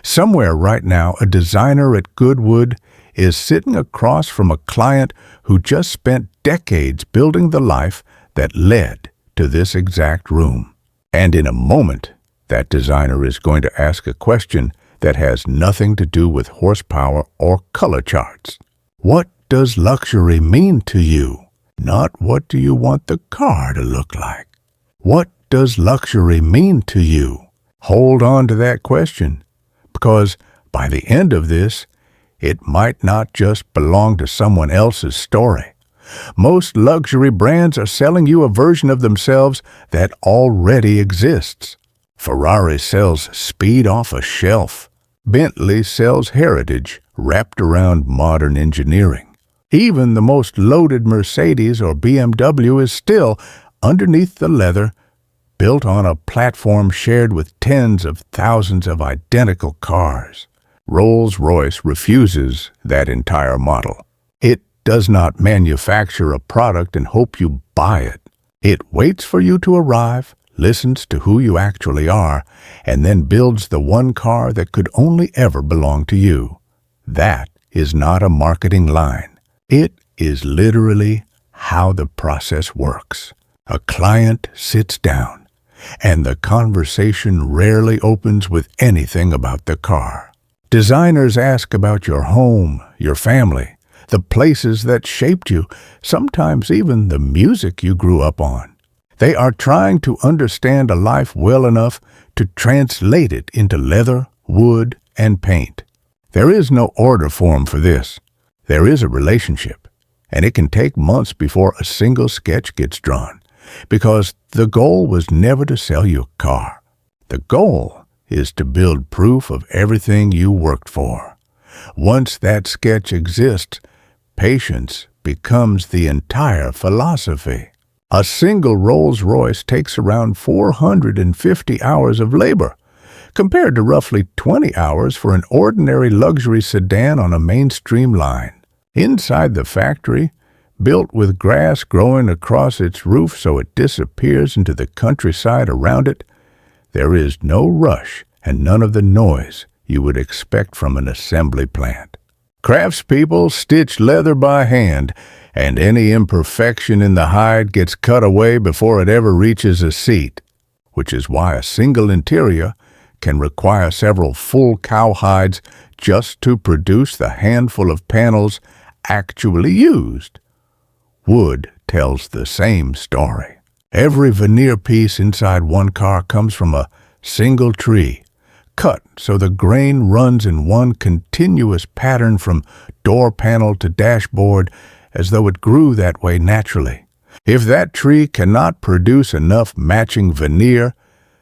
Somewhere right now, a designer at Goodwood is sitting across from a client who just spent decades building the life that led to this exact room. And in a moment, that designer is going to ask a question that has nothing to do with horsepower or color charts. What does luxury mean to you? Not what do you want the car to look like? What does luxury mean to you? Hold on to that question, because by the end of this, it might not just belong to someone else's story. Most luxury brands are selling you a version of themselves that already exists. Ferrari sells speed off a shelf. Bentley sells heritage wrapped around modern engineering. Even the most loaded Mercedes or BMW is still, underneath the leather, built on a platform shared with tens of thousands of identical cars. Rolls-Royce refuses that entire model. It does not manufacture a product and hope you buy it. It waits for you to arrive, listens to who you actually are, and then builds the one car that could only ever belong to you. That is not a marketing line. It is literally how the process works. A client sits down, and the conversation rarely opens with anything about the car. Designers ask about your home, your family, the places that shaped you, sometimes even the music you grew up on. They are trying to understand a life well enough to translate it into leather, wood, and paint. There is no order form for this. There is a relationship, and it can take months before a single sketch gets drawn, because the goal was never to sell you a car. The goal is to build proof of everything you worked for. Once that sketch exists, patience becomes the entire philosophy. A single Rolls-Royce takes around 450 hours of labor, compared to roughly 20 hours for an ordinary luxury sedan on a mainstream line. Inside the factory, built with grass growing across its roof so it disappears into the countryside around it, there is no rush and none of the noise you would expect from an assembly plant. Craftspeople stitch leather by hand, and any imperfection in the hide gets cut away before it ever reaches a seat, which is why a single interior can require several full cowhides just to produce the handful of panels actually used. Wood tells the same story. Every veneer piece inside one car comes from a single tree, cut so the grain runs in one continuous pattern from door panel to dashboard, as though it grew that way naturally. If that tree cannot produce enough matching veneer,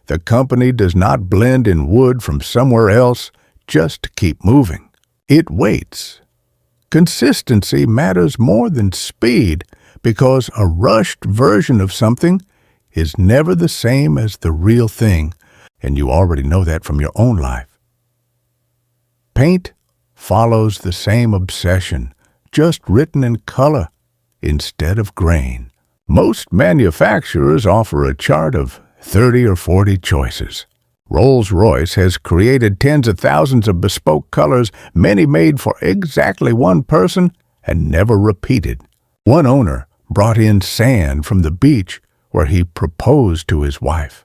the company does not blend in wood from somewhere else just to keep moving. It waits. Consistency matters more than speed, because a rushed version of something is never the same as the real thing, and you already know that from your own life. Paint follows the same obsession, just written in color instead of grain. Most manufacturers offer a chart of 30 or 40 choices. Rolls-Royce has created tens of thousands of bespoke colors, many made for exactly one person and never repeated. One owner brought in sand from the beach where he proposed to his wife,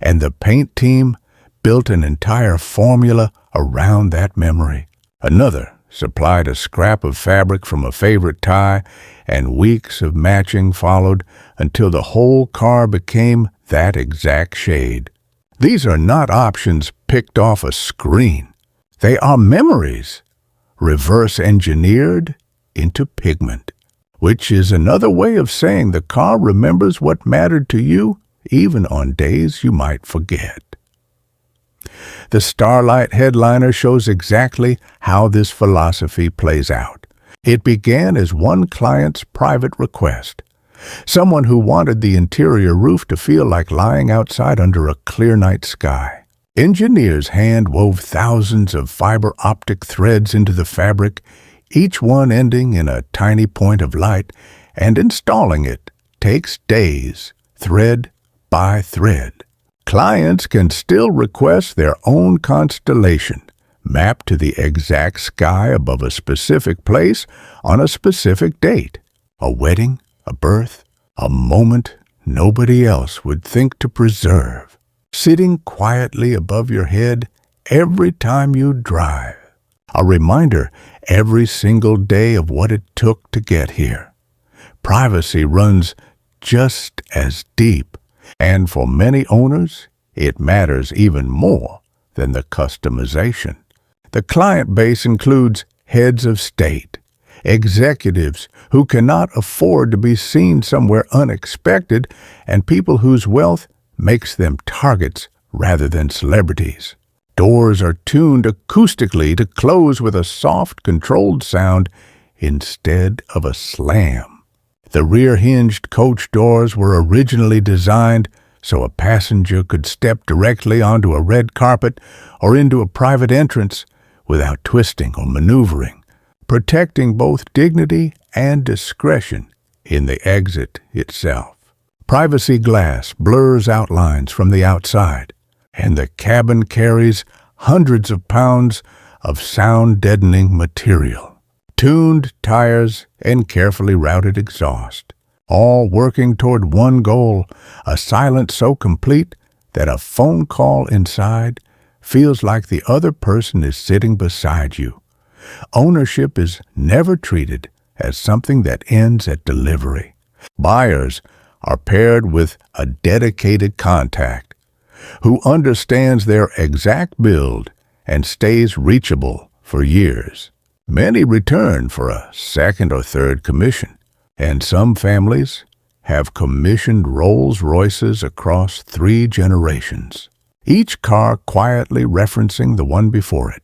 and the paint team built an entire formula around that memory. Another supplied a scrap of fabric from a favorite tie, and weeks of matching followed until the whole car became that exact shade. These are not options picked off a screen. They are memories, reverse engineered into pigment, which is another way of saying the car remembers what mattered to you, even on days you might forget. The Starlight headliner shows exactly how this philosophy plays out. It began as one client's private request. Someone who wanted the interior roof to feel like lying outside under a clear night sky. Engineers hand-wove thousands of fiber optic threads into the fabric, each one ending in a tiny point of light, and installing it takes days, thread by thread. Clients can still request their own constellation, mapped to the exact sky above a specific place on a specific date. A wedding, a birth, a moment nobody else would think to preserve, sitting quietly above your head every time you drive. A reminder every single day of what it took to get here. Privacy runs just as deep, and for many owners, it matters even more than the customization. The client base includes heads of state, executives who cannot afford to be seen somewhere unexpected, and people whose wealth makes them targets rather than celebrities. Doors are tuned acoustically to close with a soft, controlled sound instead of a slam. The rear-hinged coach doors were originally designed so a passenger could step directly onto a red carpet or into a private entrance without twisting or maneuvering, protecting both dignity and discretion in the exit itself. Privacy glass blurs outlines from the outside, and the cabin carries hundreds of pounds of sound-deadening material. Tuned tires and carefully routed exhaust, all working toward one goal, a silence so complete that a phone call inside feels like the other person is sitting beside you. Ownership is never treated as something that ends at delivery. Buyers are paired with a dedicated contact who understands their exact build and stays reachable for years. Many return for a second or third commission, and some families have commissioned Rolls-Royces across 3 generations, each car quietly referencing the one before it.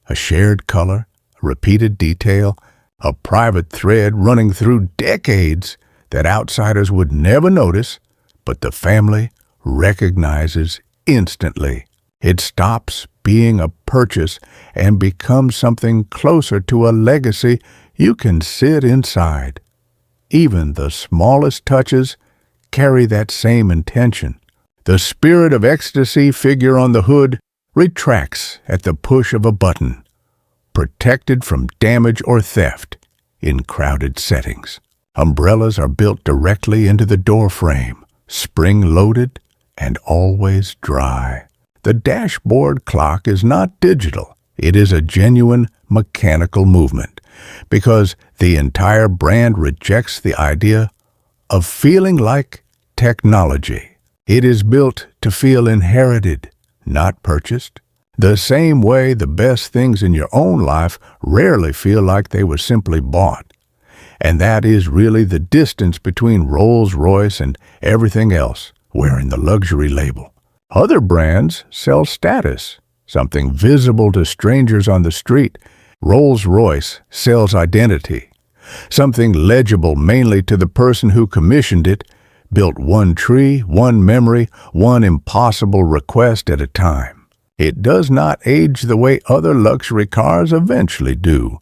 A shared color, a repeated detail, a private thread running through decades that outsiders would never notice, but the family recognizes instantly. It stops being a purchase and becomes something closer to a legacy you can sit inside. Even the smallest touches carry that same intention. The spirit of ecstasy figure on the hood retracts at the push of a button, protected from damage or theft in crowded settings. Umbrellas are built directly into the door frame, spring-loaded and always dry. The dashboard clock is not digital. It is a genuine mechanical movement because the entire brand rejects the idea of feeling like technology. It is built to feel inherited, not purchased. The same way the best things in your own life rarely feel like they were simply bought. And that is really the distance between Rolls-Royce and everything else wearing the luxury label. Other brands sell status, something visible to strangers on the street. Rolls-Royce sells identity, something legible mainly to the person who commissioned it, built one tree, one memory, one impossible request at a time. It does not age the way other luxury cars eventually do,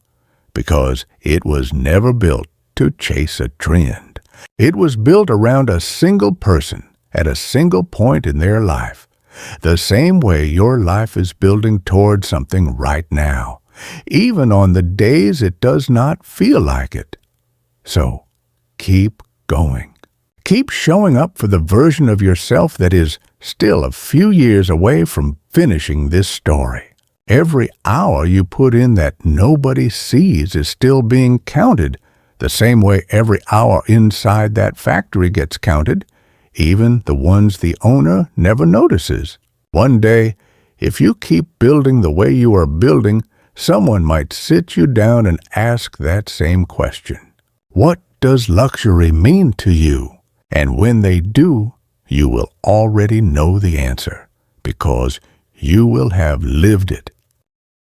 because it was never built to chase a trend. It was built around a single person at a single point in their life, the same way your life is building toward something right now, even on the days it does not feel like it. So, keep going. Keep showing up for the version of yourself that is still a few years away from finishing this story. Every hour you put in that nobody sees is still being counted, the same way every hour inside that factory gets counted, even the ones the owner never notices. One day, if you keep building the way you are building, someone might sit you down and ask that same question. What does luxury mean to you? And when they do, you will already know the answer, because you will have lived it